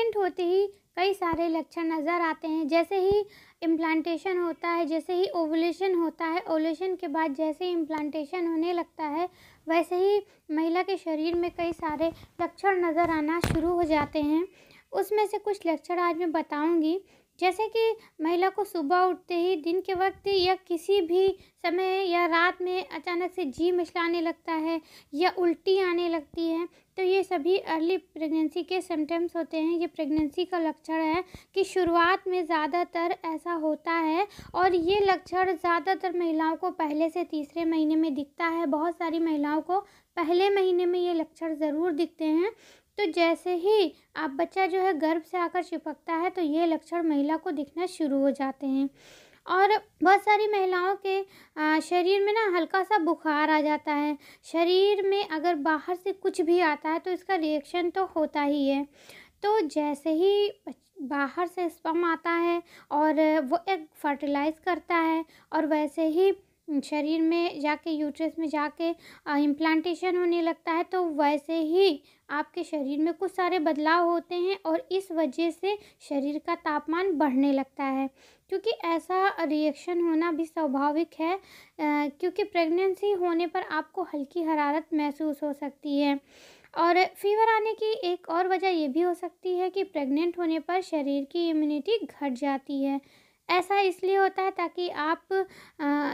Pregnant होते ही कई सारे लक्षण नज़र आते हैं। जैसे ही इम्प्लांटेशन होता है, जैसे ही ओवुलेशन होता है, ओवुलेशन के बाद जैसे ही इम्प्लांटेशन होने लगता है, वैसे ही महिला के शरीर में कई सारे लक्षण नज़र आना शुरू हो जाते हैं। उसमें से कुछ लक्षण आज मैं बताऊंगी। जैसे कि महिला को सुबह उठते ही, दिन के वक्त या किसी भी समय या रात में अचानक से जी मिचलाने लगता है या उल्टी आने लगती है, तो ये सभी अर्ली प्रेगनेंसी के सिम्टम्स होते हैं। ये प्रेगनेंसी का लक्षण है कि शुरुआत में ज़्यादातर ऐसा होता है और ये लक्षण ज़्यादातर महिलाओं को पहले से तीसरे महीने में दिखता है। बहुत सारी महिलाओं को पहले महीने में ये लक्षण ज़रूर दिखते हैं। तो जैसे ही आप बच्चा जो है गर्भ से आकर चिपकता है, तो ये लक्षण महिला को दिखना शुरू हो जाते हैं। और बहुत सारी महिलाओं के शरीर में ना हल्का सा बुखार आ जाता है। शरीर में अगर बाहर से कुछ भी आता है तो इसका रिएक्शन तो होता ही है। तो जैसे ही बाहर से स्पर्म आता है और वो एग फर्टिलाइज़ करता है और वैसे ही शरीर में जाके, यूट्रस में जाके इम्प्लांटेशन होने लगता है, तो वैसे ही आपके शरीर में कुछ सारे बदलाव होते हैं और इस वजह से शरीर का तापमान बढ़ने लगता है। क्योंकि ऐसा रिएक्शन होना भी स्वाभाविक है, क्योंकि प्रेगनेंसी होने पर आपको हल्की हरारत महसूस हो सकती है। और फीवर आने की एक और वजह ये भी हो सकती है कि प्रेग्नेंट होने पर शरीर की इम्यूनिटी घट जाती है। ऐसा इसलिए होता है ताकि आप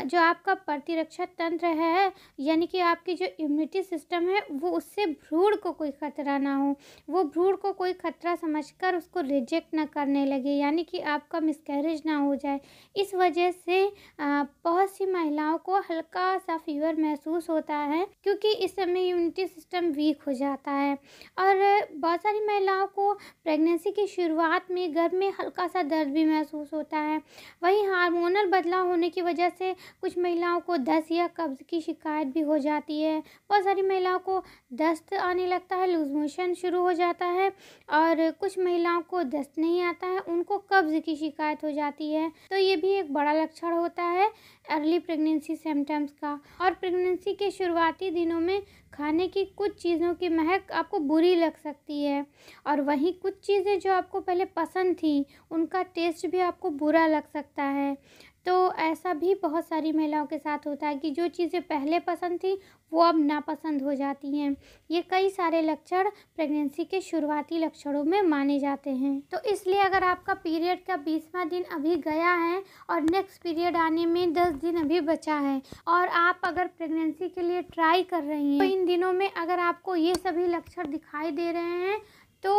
जो आपका प्रतिरक्षा तंत्र है, यानी कि आपकी जो इम्यूनिटी सिस्टम है, वो उससे भ्रूण को कोई खतरा ना हो, वो भ्रूण को कोई खतरा समझकर उसको रिजेक्ट ना करने लगे, यानी कि आपका मिसकैरेज ना हो जाए। इस वजह से बहुत सी महिलाओं को हल्का सा फीवर महसूस होता है, क्योंकि इस समय इम्यूनिटी सिस्टम वीक हो जाता है। और बहुत सारी महिलाओं को प्रेगनेंसी की शुरुआत में गर्भ में हल्का सा दर्द भी महसूस होता है। वहीं हार्मोनल बदलाव होने की वजह से कुछ महिलाओं को दस्त या कब्ज़ की शिकायत भी हो जाती है। बहुत सारी महिलाओं को दस्त आने लगता है, लूज़ मोशन शुरू हो जाता है, और कुछ महिलाओं को दस्त नहीं आता है, उनको कब्ज़ की शिकायत हो जाती है। तो ये भी एक बड़ा लक्षण होता है अर्ली प्रेगनेंसी सिम्टम्स का। और प्रेगनेंसी के शुरुआती दिनों में खाने की कुछ चीज़ों की महक आपको बुरी लग सकती है, और वहीं कुछ चीज़ें जो आपको पहले पसंद थी, उनका टेस्ट भी आपको बुरा लग सकता है। तो ऐसा भी बहुत सारी महिलाओं के साथ होता है कि जो चीज़ें पहले पसंद थी, वो अब नापसंद हो जाती हैं। ये कई सारे लक्षण प्रेगनेंसी के शुरुआती लक्षणों में माने जाते हैं। तो इसलिए अगर आपका पीरियड का 20वां दिन अभी गया है और नेक्स्ट पीरियड आने में 10 दिन अभी बचा है, और आप अगर प्रेगनेंसी के लिए ट्राई कर रही हैं, तो इन दिनों में अगर आपको ये सभी लक्षण दिखाई दे रहे हैं, तो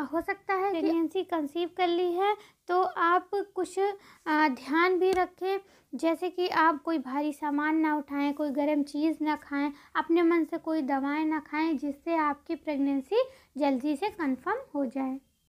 हो सकता है प्रेगनेंसी कंसीव कर ली है। तो आप कुछ ध्यान भी रखें, जैसे कि आप कोई भारी सामान ना उठाएं, कोई गर्म चीज़ ना खाएं, अपने मन से कोई दवाएं ना खाएं, जिससे आपकी प्रेगनेंसी जल्दी से कंफर्म हो जाए।